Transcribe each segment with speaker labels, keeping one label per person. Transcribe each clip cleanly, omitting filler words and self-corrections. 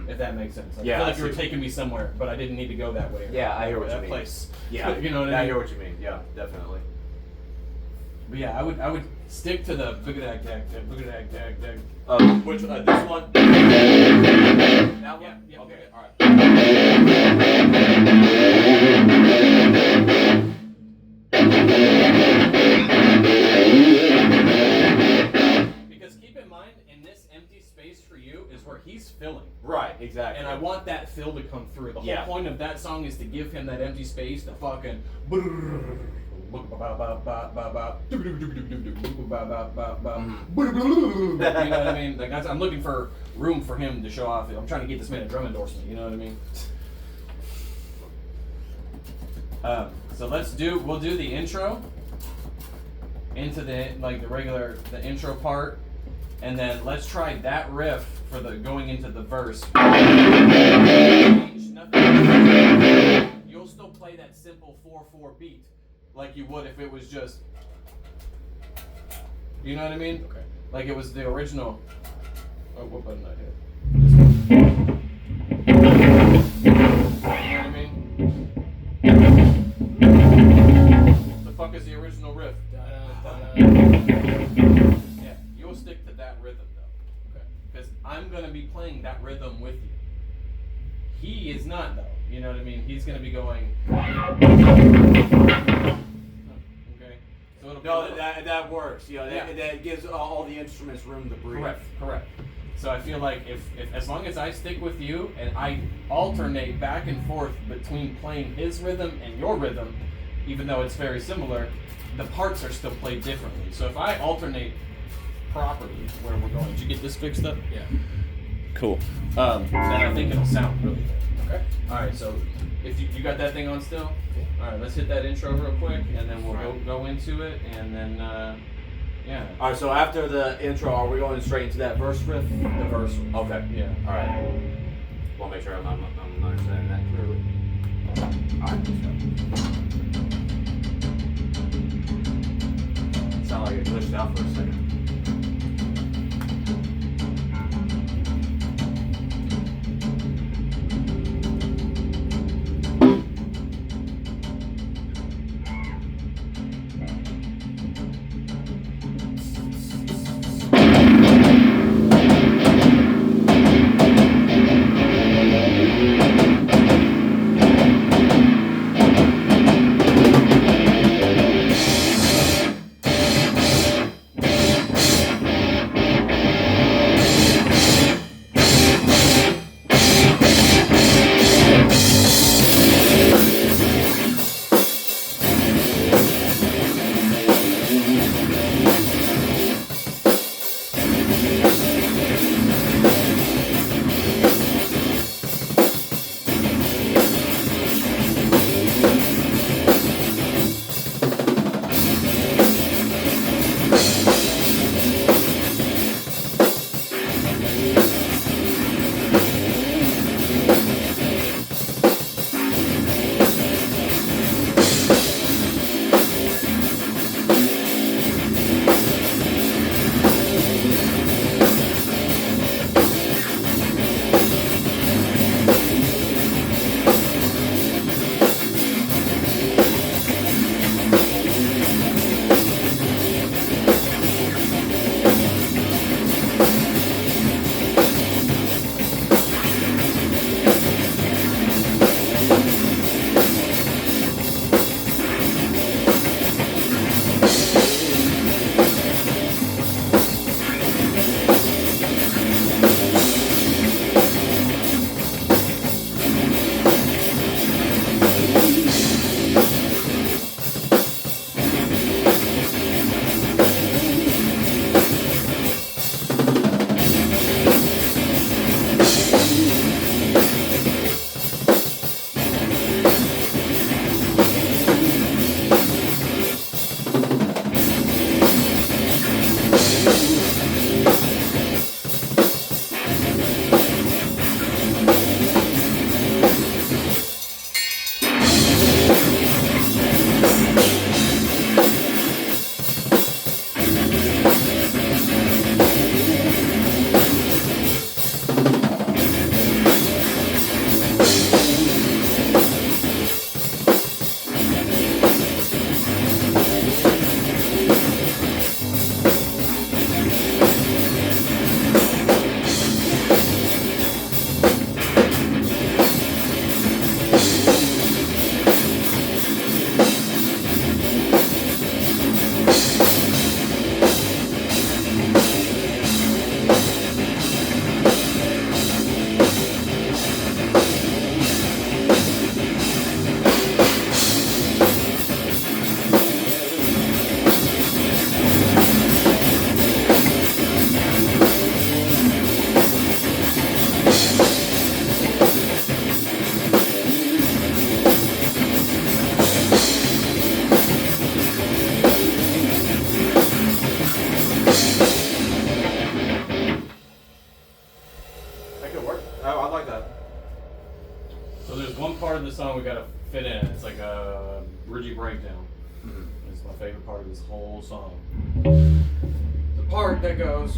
Speaker 1: If that makes sense. Like,
Speaker 2: Yeah,
Speaker 1: I feel
Speaker 2: I
Speaker 1: like you were
Speaker 2: see.
Speaker 1: taking me somewhere, but I didn't need to go that way.
Speaker 2: Yeah, I hear what you
Speaker 1: that
Speaker 2: mean.
Speaker 1: place.
Speaker 2: Yeah,
Speaker 1: You know what I
Speaker 2: I
Speaker 1: mean?
Speaker 2: hear what you mean. Yeah, definitely.
Speaker 1: But yeah, I would stick to the boogadag dag dag.
Speaker 2: Which this one? That one?
Speaker 1: Yeah,
Speaker 2: Okay,
Speaker 1: yeah.
Speaker 2: all right.
Speaker 1: Because keep in mind, in this empty space for you is where he's filling.
Speaker 2: Right, exactly.
Speaker 1: And I want that fill to come through. The whole
Speaker 2: Yeah.
Speaker 1: point of that song is to give him that empty space to fucking. You know what I mean? Like I'm looking for room for him to show off. I'm trying to get this man a drum endorsement. You know what I mean? So we'll do the intro into the intro part, and then let's try that riff for the going into the verse. You'll still play that simple 4/4 beat like you would if it was just, you know what I mean?
Speaker 2: Okay.
Speaker 1: Like it was the original. Oh, what button did I hit? This one. You know what I mean? The fuck is the original riff? Yeah, you'll stick to that rhythm though. Okay. Because I'm gonna be playing that rhythm with you. He is not though. You know what I mean? He's gonna be going. Okay. So it'll be
Speaker 2: No, that works. You know,
Speaker 1: Yeah.
Speaker 2: that gives all the instruments room to breathe.
Speaker 1: Correct. So I feel like if as long as I stick with you and I alternate back and forth between playing his rhythm and your rhythm, even though it's very similar, the parts are still played differently. So if I alternate properly where we're going, did you get this fixed up?
Speaker 2: Yeah.
Speaker 1: Cool. Then I think it'll sound really good. Okay. All right. So if you got that thing on still, all right. Let's hit that intro real quick, and then we'll go into it, and then yeah.
Speaker 2: All right, so after the intro, are we going straight into that verse riff?
Speaker 1: The verse.
Speaker 2: Okay.
Speaker 1: Yeah.
Speaker 2: All right. Want to make sure I'm understanding that clearly. All right. Sound like it glitched out for a second. I like that.
Speaker 1: So there's one part of the song we gotta fit in. It's like a bridgy breakdown.
Speaker 2: Mm-hmm.
Speaker 1: It's my favorite part of this whole song. The part that goes.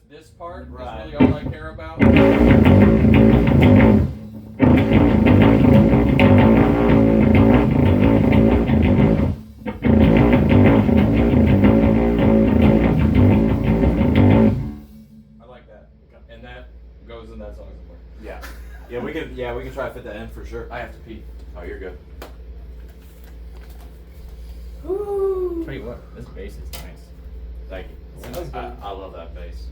Speaker 1: This part
Speaker 2: right.
Speaker 1: is really all I care about. I like that, and that goes in that song somewhere.
Speaker 2: Yeah, we can try to fit that in for sure.
Speaker 1: I have to pee.
Speaker 2: Oh, you're good.
Speaker 3: Woo. Tell you what, this bass is nice.
Speaker 2: Thank you.
Speaker 3: Sounds good.
Speaker 2: I love that bass.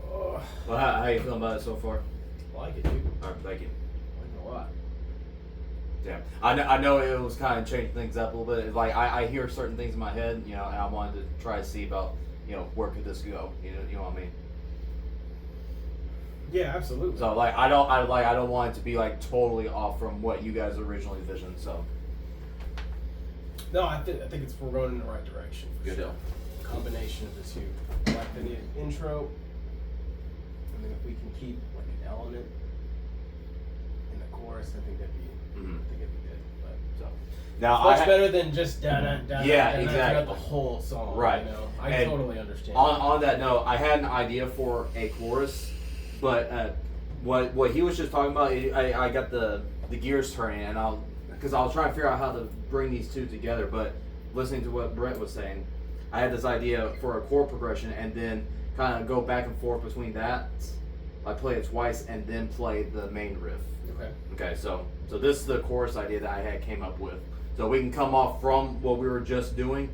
Speaker 3: Oh,
Speaker 2: Well, how you feeling about it so far?
Speaker 3: I like it, dude.
Speaker 2: All right, thank you.
Speaker 3: I like it a lot.
Speaker 2: Damn. I know it was kind of changing things up a little bit. Like I hear certain things in my head, and I wanted to try to see about, where could this go? You know what I mean?
Speaker 3: Yeah, absolutely.
Speaker 2: So I don't want it to be like totally off from what you guys originally envisioned. So
Speaker 3: No, I think we're going in the right direction. For
Speaker 2: Good
Speaker 3: sure.
Speaker 2: deal.
Speaker 3: Combination of the two, like the intro, and then if we can keep like an element in the chorus, I think that'd be
Speaker 2: Mhm.
Speaker 3: good. But
Speaker 2: so now
Speaker 3: much better than just da da da.
Speaker 2: Yeah,
Speaker 3: da,
Speaker 2: exactly.
Speaker 3: throughout the whole song.
Speaker 2: Right.
Speaker 3: I
Speaker 2: And
Speaker 3: totally understand.
Speaker 2: on that note, I had an idea for a chorus, but what he was just talking about, I got the gears turning, and because I was trying to figure out how to bring these two together, but listening to what Brent was saying, I had this idea for a chord progression, and then kind of go back and forth between that. I play it twice and then play the main riff.
Speaker 3: Okay.
Speaker 2: Okay, so this is the chorus idea that I came up with. So we can come off from what we were just doing,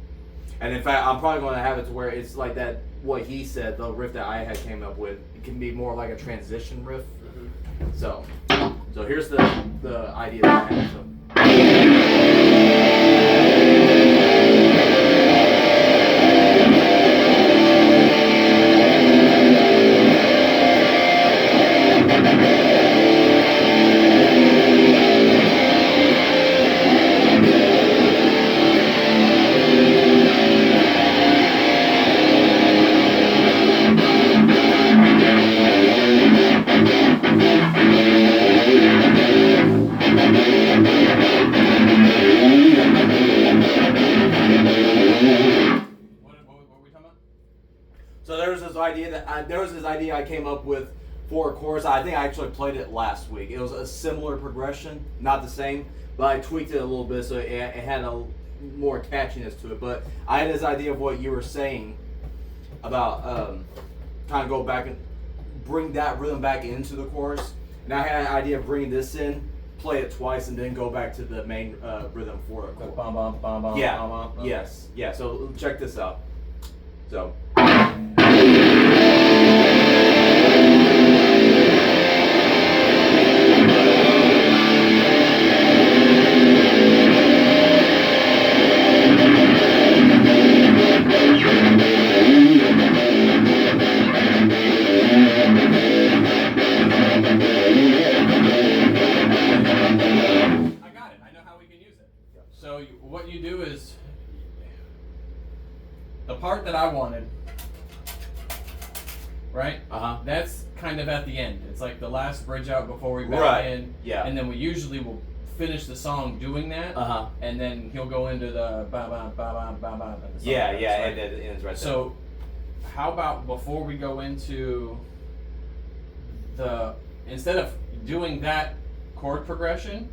Speaker 2: and in fact, I'm probably going to have it to where it's like that. What he said, the riff that I had came up with, it can be more like a transition riff.
Speaker 3: Mm-hmm.
Speaker 2: So here's the idea that I had. So. So there was this idea I came up with for a chorus. I think I actually played it last week. It was a similar progression, not the same, but I tweaked it a little bit so it had a more catchiness to it. But I had this idea of what you were saying about kind of go back and bring that rhythm back into the chorus. And I had an idea of bringing this in, play it twice, and then go back to the main rhythm for it.
Speaker 1: Like bum bum bum bum.
Speaker 2: Yeah.
Speaker 1: Bum, bum. Okay.
Speaker 2: Yes. Yeah. So check this out. So.
Speaker 1: What you do is the part that I wanted, right? That's kind of at the end. It's like the last bridge out before we back in.
Speaker 2: Yeah.
Speaker 1: And then we usually will finish the song doing that. And then he'll go into the ba ba ba ba ba ba.
Speaker 2: Yeah, and it ends right there.
Speaker 1: So, how about before we go into instead of doing that chord progression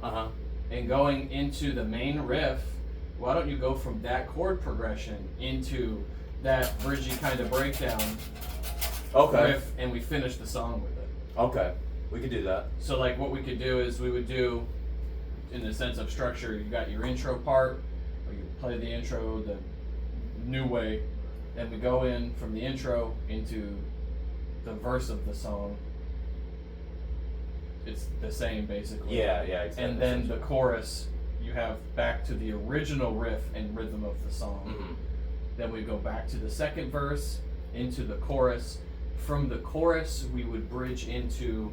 Speaker 1: and going into the main riff, why don't you go from that chord progression into that bridgy kind of breakdown riff, and we finish the song with it.
Speaker 2: Okay. We could do that.
Speaker 1: So like what we could do is we would do, in the sense of structure, you got your intro part, or you play the intro the new way, then we go in from the intro into the verse of the song. It's the same basically.
Speaker 2: Yeah, exactly.
Speaker 1: And then the chorus, you have back to the original riff and rhythm of the song.
Speaker 2: Mm-hmm.
Speaker 1: Then we go back to the second verse, into the chorus. From the chorus, we would bridge into.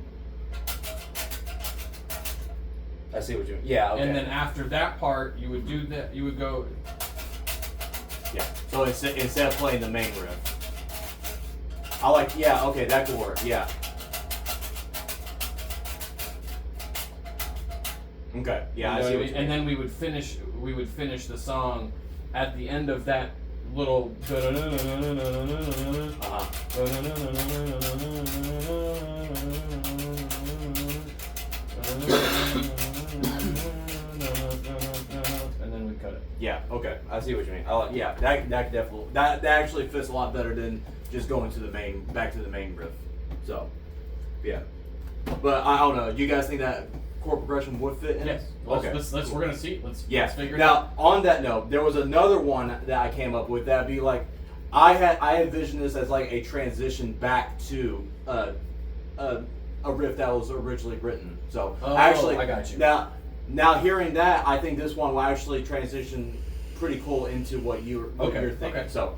Speaker 2: I see what you mean. Yeah, okay.
Speaker 1: And then after that part, you would do that. You would go.
Speaker 2: Yeah. So instead of playing the main riff, I like. Yeah. Okay, that could work. Yeah. Okay. Yeah.
Speaker 1: You know
Speaker 2: I see
Speaker 1: what
Speaker 2: what you mean.
Speaker 1: And then we would finish. We would finish the song at the end of that little. And then we cut it.
Speaker 2: Yeah. Okay. I see what you mean. I like. Yeah. That definitely that actually fits a lot better than just going to the main back to the main riff. So, yeah. But I don't know. Do you guys think that chord progression would fit in?
Speaker 1: Yes.
Speaker 2: Okay.
Speaker 1: Let's we're gonna see. Let's figure it
Speaker 2: now,
Speaker 1: out.
Speaker 2: on that note, there was another one that I came up with that'd be like, I envisioned this as like a transition back to a riff that was originally written. So actually,
Speaker 1: I got you.
Speaker 2: Now hearing that, I think this one will actually transition pretty cool into what you're thinking.
Speaker 1: Okay.
Speaker 2: So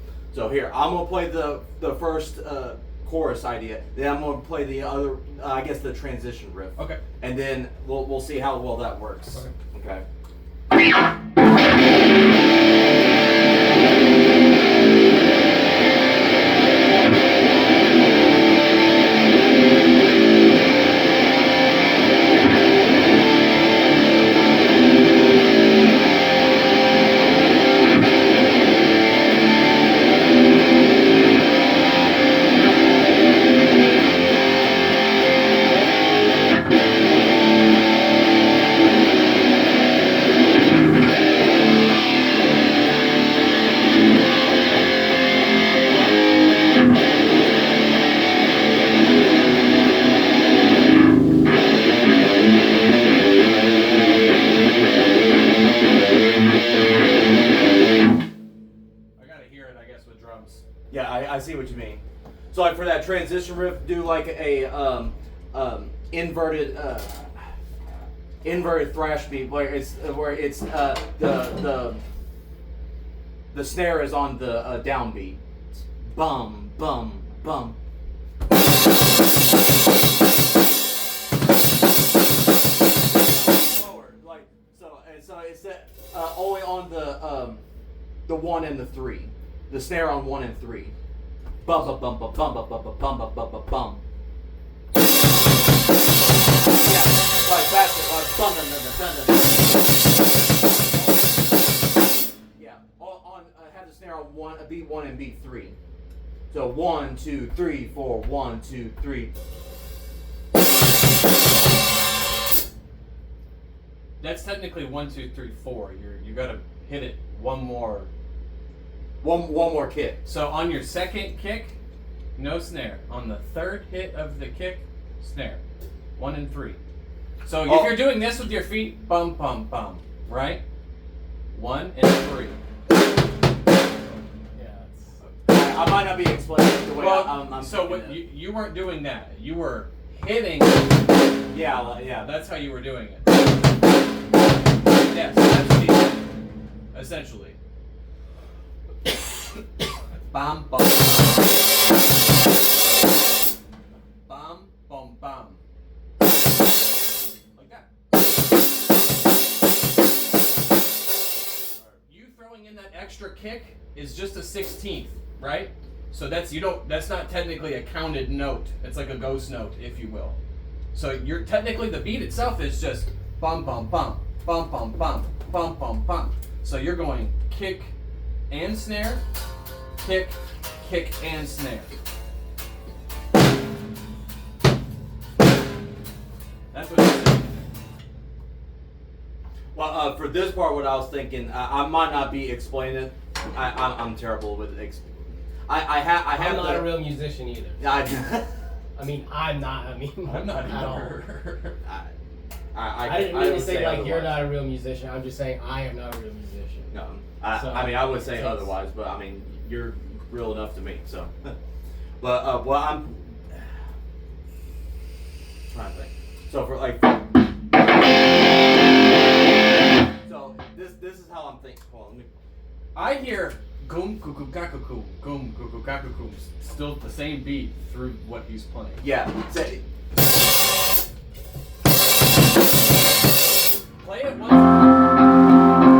Speaker 2: here, I'm gonna play the first chorus idea. Then I'm gonna play the other, I guess the transition riff.
Speaker 1: Okay.
Speaker 2: And then we'll see how well that works. Okay. Yeah, I see what you mean. So like for that transition riff, do like a inverted thrash beat where it's the snare is on the downbeat. Bum bum bum. Forward, like so it's only on the 1 and the 3. The snare on 1 and 3. Bum bum bum bum bum bum bum bum bum bum bum bum. Yeah, like faster, like bum dun dun dun dun. Yeah, on have the snare on beat 1 and beat 3. So 1 2 3 4 1 2 3.
Speaker 1: That's technically 1 2 3 4. You gotta hit it one more.
Speaker 2: One more kick.
Speaker 1: So on your second kick, no snare. On the third hit of the kick, snare. 1 and 3. So if you're doing this with your feet, bum bum bum, right? 1 and 3.
Speaker 2: I might not be explaining the way I'm
Speaker 1: so
Speaker 2: thinking
Speaker 1: what
Speaker 2: it.
Speaker 1: you weren't doing that. You were hitting.
Speaker 2: Yeah.
Speaker 1: That's how you were doing it. Yes, that's the essentially. Bam bum bam. Bam bum bam. Like that. You throwing in that extra kick is just a 16th, right? So that's not technically a counted note. It's like a ghost note, if you will. So you're technically the beat itself is just bum bum bum bum bum bum bum bum bum. So you're going kick and snare, kick, kick and snare. That's what you're doing.
Speaker 2: Well, for this part, what I was thinking, I might not be explaining it. I'm terrible with it. I have.
Speaker 3: I'm not a real musician either.
Speaker 2: I
Speaker 3: mean, I'm not. I mean,
Speaker 1: I'm not
Speaker 3: at all.
Speaker 1: either.
Speaker 3: I didn't mean to say like you're
Speaker 2: otherwise.
Speaker 3: not a real musician. I'm just saying I am not a real musician.
Speaker 2: No,
Speaker 3: So,
Speaker 2: I mean I would say
Speaker 3: thanks.
Speaker 2: otherwise, but I mean you're real enough to me. So, but well, I'm trying to think. So for like, so this is how I'm thinking. Hold on, let me.
Speaker 1: I hear goom cuckoo gakuku, goom cuckoo gakuku, still the same beat through what he's playing.
Speaker 2: Yeah. Say,
Speaker 1: Play it once.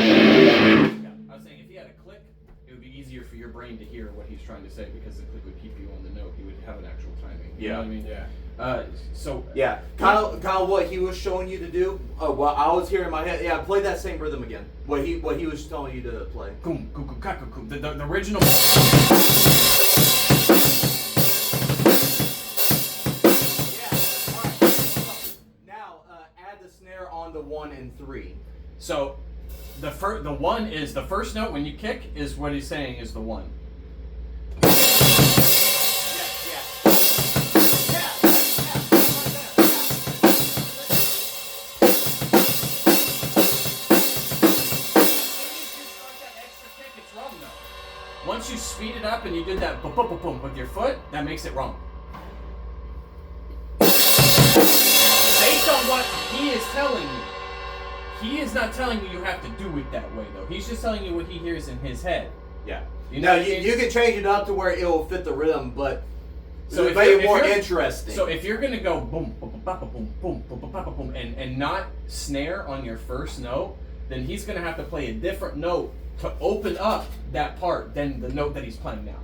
Speaker 1: I was saying if he had a click, it would be easier for your brain to hear what he's trying to say because the click would keep you on the note. He would have an actual timing. You know what I mean?
Speaker 3: Yeah.
Speaker 1: So
Speaker 2: yeah, kind of what he was showing you to do. What I was hearing in my head. Yeah, play that same rhythm again. What he was telling you to play.
Speaker 1: goom cuckoo gakuku, the original.
Speaker 2: Yeah. All right. Now add the snare on the 1 and 3.
Speaker 1: So the one is the first note when you kick is what he's saying is the one. Once you speed it up and you did that boom boom boom boom with your foot, that makes it wrong. Based on what he is telling you, he is not telling you you have to do it that way though. He's just telling you what he hears in his head.
Speaker 2: Yeah.
Speaker 1: You know,
Speaker 2: you can change it up to where it will fit the rhythm, but
Speaker 1: So
Speaker 2: to make it
Speaker 1: if
Speaker 2: more
Speaker 1: you're-
Speaker 2: interesting.
Speaker 1: So if you're gonna go boom boom boom boom boom boom boom boom boom and not snare on your first note, then he's gonna have to play a different note to open up that part than the note that he's playing now.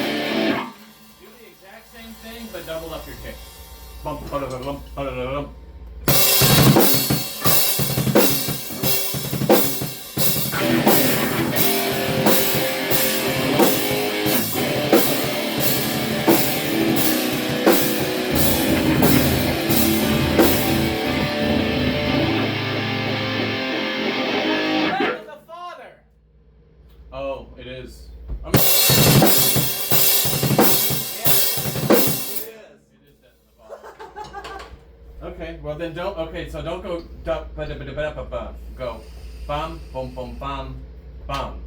Speaker 1: Do the exact same thing, but double up your kick. Bump, ba-da-da-dum, ba-da-da-dum. Oh, it is. I'm It is Death of the Father. Okay, well then don't. Okay, so don't go. Go, bum, bum, bum, bum, bum.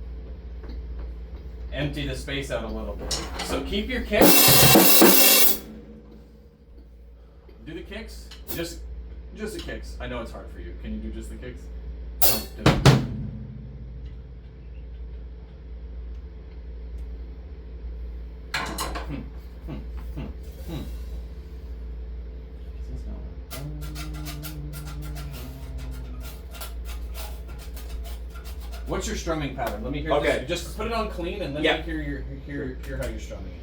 Speaker 1: Empty the space out a little bit. So keep your kicks. Do the kicks. Just the kicks. I know it's hard for you. Can you do just the kicks? Do it. What's your strumming pattern? Let me hear.
Speaker 2: Okay.
Speaker 1: This. Just put it on clean and let
Speaker 2: Yeah.
Speaker 1: me hear how you're strumming it.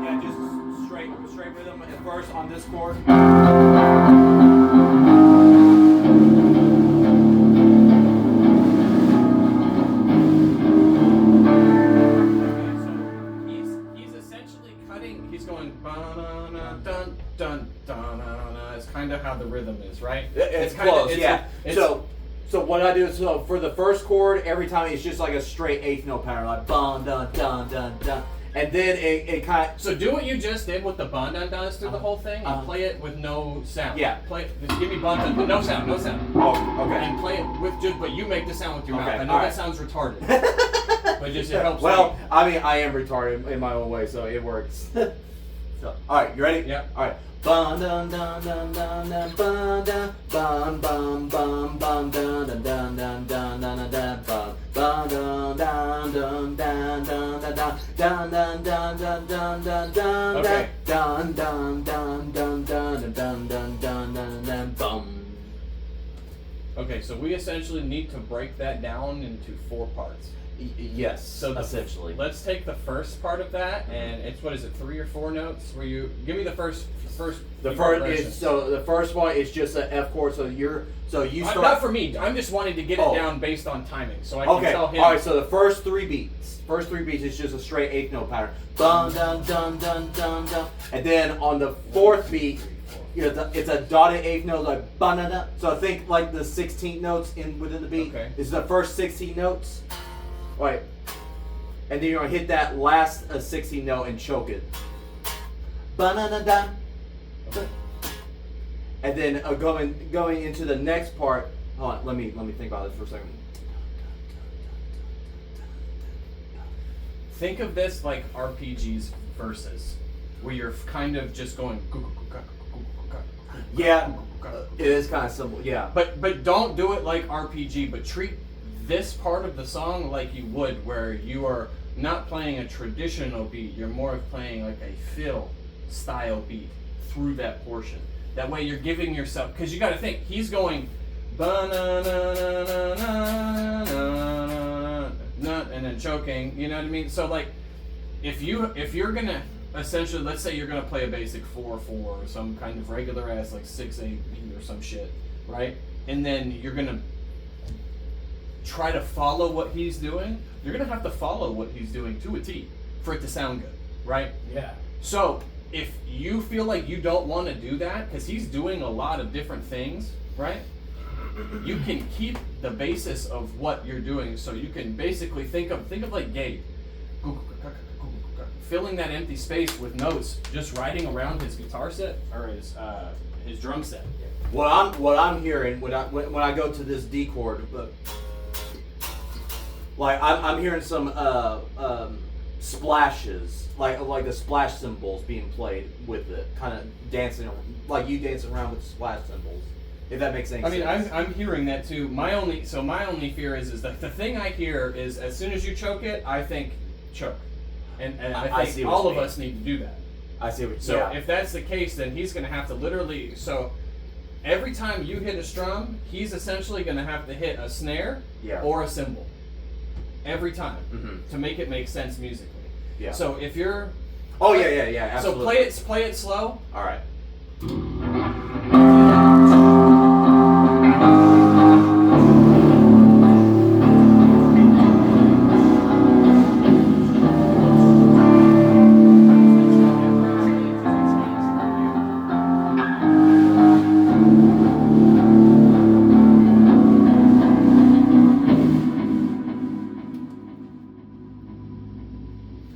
Speaker 2: Yeah, just straight rhythm at first on this chord.
Speaker 1: Okay, so he's essentially cutting. He's going ba-na-na, dun dun dun na. It's kind of how the rhythm is, right?
Speaker 2: It's
Speaker 1: kinda-
Speaker 2: close,
Speaker 1: it's
Speaker 2: yeah.
Speaker 1: a- it's-
Speaker 2: So what I do is for the first chord, every time it's just like a straight eighth note pattern, like dun dun dun dun dun, and then it kind of
Speaker 1: So do what you just did with the bon dun duns through the whole thing, and play it with no sound.
Speaker 2: Yeah.
Speaker 1: Play. Just give me bon dun, no sound, no sound.
Speaker 2: oh okay.
Speaker 1: And play it with just, but you make the sound with your
Speaker 2: Okay,
Speaker 1: mouth. I know
Speaker 2: alright.
Speaker 1: that sounds retarded, but just it helps.
Speaker 2: Well, I mean, I am retarded in my own way, so it works. So, all right, you ready?
Speaker 1: Yep.
Speaker 2: All right. Bum dun dun dun dun dun bum dun bum bum bum bum dun dun dun dun dun dun dun bum bum dun dun dun dun dun dun dun dun dun dun dun dun
Speaker 1: Okay.
Speaker 2: dun dun dun dun dun dun dun dun dun dun bum.
Speaker 1: Okay, so we essentially need to break that down into 4 parts.
Speaker 2: Yes.
Speaker 1: So
Speaker 2: essentially.
Speaker 1: Let's take the first part of that, and it's what is it, 3 or 4 notes? Where you give me the first.
Speaker 2: The
Speaker 1: few
Speaker 2: first
Speaker 1: progressions.
Speaker 2: is the first one is just an F chord. So you start.
Speaker 1: Not for me. I'm just wanting to get it
Speaker 2: Oh.
Speaker 1: down based on timing, so I can
Speaker 2: Okay.
Speaker 1: tell him.
Speaker 2: All right. So the first 3 beats is just a straight 8th note pattern. Dun dun dun dun dun dun. And then on the 4th beat, it's a dotted 8th note like ba-da-da. So think like the 16 notes within the beat.
Speaker 1: Okay.
Speaker 2: This is the first 16 notes. Right. And then you're gonna hit that last 16 note and choke it. Ba-da-da-da.
Speaker 1: Okay.
Speaker 2: And then going into the next part. Hold on, let me think about this for a second.
Speaker 1: Think of this like RPGs verses, where you're kind of just going.
Speaker 2: Yeah, it is kind of simple. Yeah.
Speaker 1: But don't do it like RPG. But treat this part of the song like you would, where you are not playing a traditional beat. You're more of playing like a fill style beat through that portion. That way you're giving yourself, because you got to think he's going, and then choking. You know what I mean? So like, if you're gonna essentially, let's say you're gonna play a basic 4/4 or some kind of regular ass like 6/8 beat or some shit, right? And then you're gonna try to follow what he's doing. You're gonna have to follow what he's doing to a T for it to sound good, right?
Speaker 3: Yeah.
Speaker 1: So if you feel like you don't want to do that, because he's doing a lot of different things, right? You can keep the basis of what you're doing, so you can basically think of like Gabe, filling that empty space with notes, just riding around his guitar set or his drum set.
Speaker 2: What I'm hearing when I go to this D chord, like I'm hearing some splashes, like the splash cymbals being played with it, kind of dancing, like you dancing around with the splash cymbals. If that makes any sense.
Speaker 1: I mean, I'm hearing that too. My only fear is that the thing I hear is as soon as you choke it, I think choke, and I
Speaker 2: see
Speaker 1: think
Speaker 2: what
Speaker 1: all
Speaker 2: you
Speaker 1: of
Speaker 2: mean.
Speaker 1: us need to do that.
Speaker 2: I see what you
Speaker 1: So
Speaker 2: yeah.
Speaker 1: if that's the case, then he's going to have to literally. So every time you hit a strum, he's essentially going to have to hit a snare
Speaker 2: Yeah.
Speaker 1: or a cymbal. Every time
Speaker 2: Mhm.
Speaker 1: to make it make sense musically.
Speaker 2: Yeah.
Speaker 1: So if you're.
Speaker 2: Oh yeah. Absolutely.
Speaker 1: So play it slow.
Speaker 2: All right.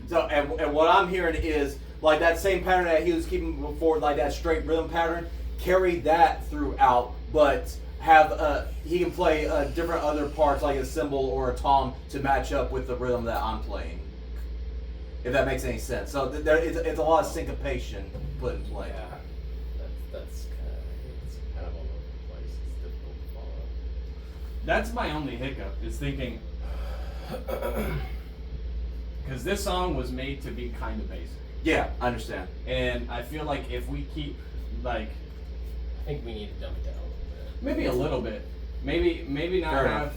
Speaker 2: So and what I'm hearing is like that same pattern that he was keeping before, like that straight rhythm pattern. Carry that throughout, but have he can play different other parts like a cymbal or a tom to match up with the rhythm that I'm playing. If that makes any sense. So it's a lot of syncopation put in play.
Speaker 3: Yeah. That's kind of all over the place. It's difficult to follow.
Speaker 1: That's my only hiccup, is thinking, because this song was made to be kind of basic.
Speaker 2: Yeah, I understand.
Speaker 1: And I feel like if we keep, like,
Speaker 3: I think we need to dumb it down a little bit.
Speaker 1: maybe a little bit, maybe not
Speaker 2: Fair
Speaker 1: have,
Speaker 2: enough.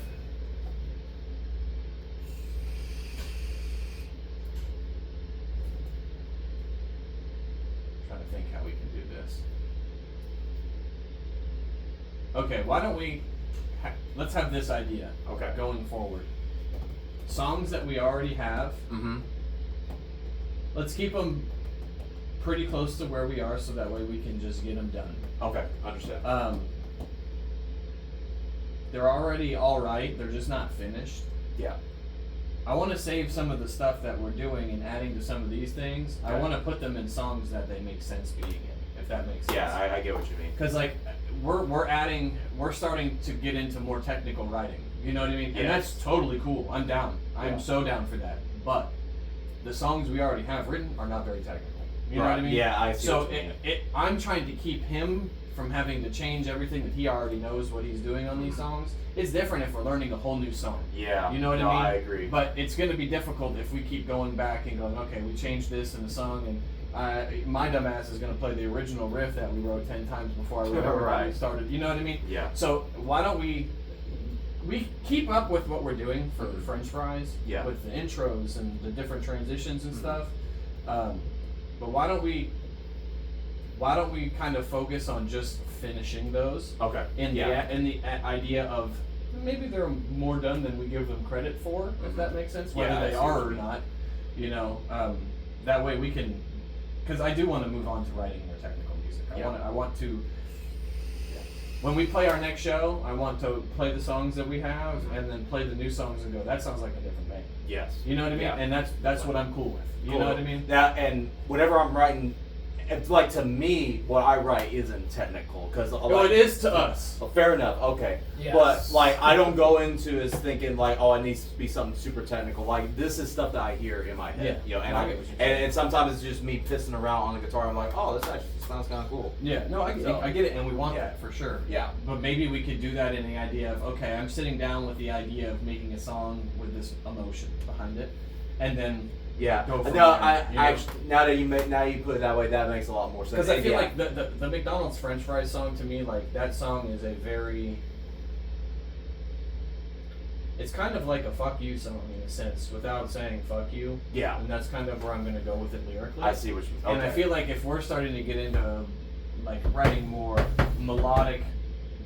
Speaker 1: trying to think how we can do this. Okay, why don't we, let's have this idea.
Speaker 2: Okay.
Speaker 1: Going forward. Songs that we already have,
Speaker 2: Mm-hmm.
Speaker 1: let's keep them pretty close to where we are, so that way we can just get them done.
Speaker 2: Okay, understand.
Speaker 1: They're already all right. They're just not finished.
Speaker 2: Yeah.
Speaker 1: I want to save some of the stuff that we're doing and adding to some of these things. I
Speaker 2: Okay.
Speaker 1: want to put them in songs that they make sense being in, if that makes sense.
Speaker 2: Yeah, I get what you mean.
Speaker 1: Because like we're starting to get into more technical writing. You know what I mean?
Speaker 2: Yeah.
Speaker 1: And that's totally cool. I'm down. I'm
Speaker 2: Yeah.
Speaker 1: so down for that. But the songs we already have written are not very technical. You know what I mean?
Speaker 2: Yeah, I see.
Speaker 1: So
Speaker 2: what you mean.
Speaker 1: I'm trying to keep him from having to change everything that he already knows what he's doing on these songs. It's different if we're learning a whole new song.
Speaker 2: Yeah.
Speaker 1: You know what
Speaker 2: no,
Speaker 1: I mean?
Speaker 2: I agree.
Speaker 1: But it's going to be difficult if we keep going back and going, okay, we changed this in the song, and my dumbass is going to play the original riff that we wrote 10 times before I remember how we
Speaker 2: Right.
Speaker 1: started. You know what I mean?
Speaker 2: Yeah.
Speaker 1: So why don't we keep up with what we're doing for French Fries,
Speaker 2: Yeah.
Speaker 1: with the intros and the different transitions and stuff. But why don't we kind of focus on just finishing those
Speaker 2: Okay.
Speaker 1: in
Speaker 2: yeah.
Speaker 1: the idea of maybe they're more done than we give them credit for, if that makes sense, whether
Speaker 2: Yeah, I
Speaker 1: they
Speaker 2: see
Speaker 1: are
Speaker 2: what
Speaker 1: or
Speaker 2: you mean.
Speaker 1: not. You know, that way we can, because I do want to move on to writing more technical music. I want to. When we play our next show, I want to play the songs that we have and then play the new songs and go, that sounds like a different band.
Speaker 2: Yes.
Speaker 1: You know what I mean?
Speaker 2: Yeah.
Speaker 1: And that's what I'm cool with. You
Speaker 2: Cool.
Speaker 1: know what I mean?
Speaker 2: That and whatever I'm writing, it's like to me, what I write isn't technical because
Speaker 1: Well, it is to us.
Speaker 2: Oh, fair enough. Okay.
Speaker 3: Yes.
Speaker 2: But like, I don't go into it thinking like, oh, it needs to be something super technical. Like, this is stuff that I hear in my head.
Speaker 1: Yeah.
Speaker 2: You know, and
Speaker 1: I
Speaker 2: I
Speaker 1: get what you're saying.
Speaker 2: and sometimes it's just me pissing around on the guitar. I'm like, oh, this actually sounds kind of cool.
Speaker 1: Yeah, no, I get it, and we want that for sure.
Speaker 2: Yeah.
Speaker 1: But maybe we could do that in the idea of, okay, I'm sitting down with the idea of making a song with this emotion behind it, and then
Speaker 2: Yeah.
Speaker 1: Go from
Speaker 2: No,
Speaker 1: there,
Speaker 2: I
Speaker 1: you know?
Speaker 2: actually now you put it that way, that makes a lot more sense.
Speaker 1: because I feel
Speaker 2: Yeah.
Speaker 1: like the McDonald's French fries song to me, like that song is a very, it's kind of like a fuck you song in a sense, without saying fuck you.
Speaker 2: Yeah.
Speaker 1: And that's kind of where I'm gonna go with it lyrically.
Speaker 2: I see what you mean.
Speaker 1: And I feel like if we're starting to get into like writing more melodic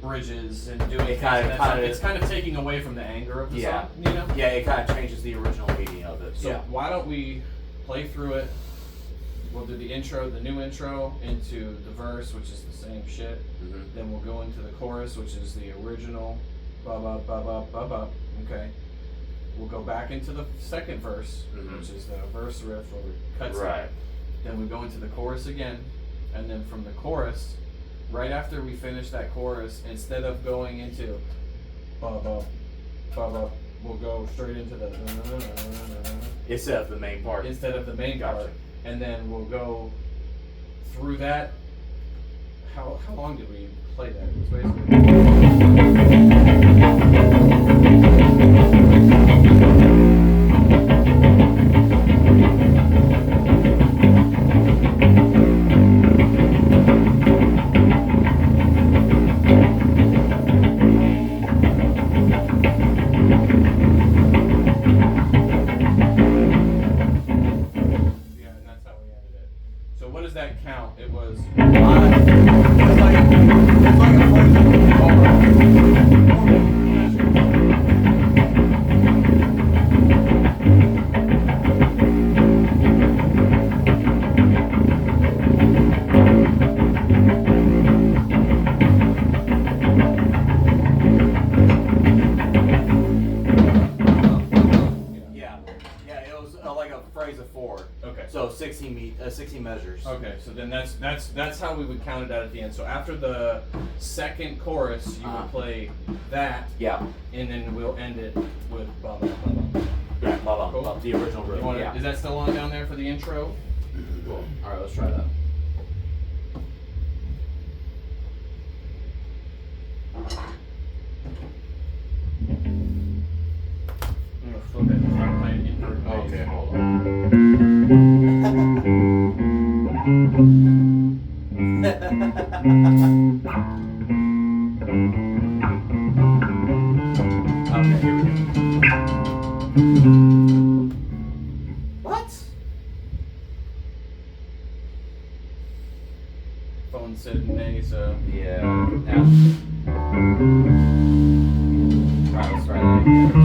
Speaker 1: bridges and doing
Speaker 2: It
Speaker 1: things
Speaker 2: kinda-
Speaker 1: of that
Speaker 2: kinda-
Speaker 1: song, it's kind of taking away from the anger of the
Speaker 2: Yeah.
Speaker 1: song, you know?
Speaker 2: Yeah, it kind of changes the original meaning of it.
Speaker 1: So
Speaker 2: yeah.
Speaker 1: why don't we play through it? We'll do the intro, the new intro, into the verse, which is the same shit.
Speaker 2: Mhm.
Speaker 1: Then we'll go into the chorus, which is the original, ba ba ba ba ba ba. Okay. We'll go back into the second verse,
Speaker 2: Mhm.
Speaker 1: which is the verse riff where we cut.
Speaker 2: Right.
Speaker 1: Then we go into the chorus again, and then from the chorus, right after we finish that chorus, instead of going into ba ba ba ba, we'll go straight into the
Speaker 2: Instead of the main part.
Speaker 1: instead of the main
Speaker 2: Gotcha.
Speaker 1: part, and then we'll go through that. How long did we play that? It was basically. Yeah, and that's how we ended it. So what does that count? It was.
Speaker 2: Yeah. Yeah, it was like a phrase of 4.
Speaker 1: Okay.
Speaker 2: So 16 measures.
Speaker 1: Okay, so then that's how we would count it out at the end. So after the second chorus, you would play that,
Speaker 2: Yeah.
Speaker 1: and then we'll end it with blah blah blah blah.
Speaker 2: Yeah. Blah,
Speaker 1: Cool.
Speaker 2: blah, the original
Speaker 1: You
Speaker 2: riff.
Speaker 1: wanna,
Speaker 2: Yeah.
Speaker 1: Is that still on down there for the intro?
Speaker 2: Cool. All right, let's try that.
Speaker 1: I'm gonna flip it and start playing invert bass.
Speaker 2: Okay, hold on. Okay, here we go. What?
Speaker 1: Phone said nay, so.
Speaker 2: Yeah. Now. Alright, let's try that again.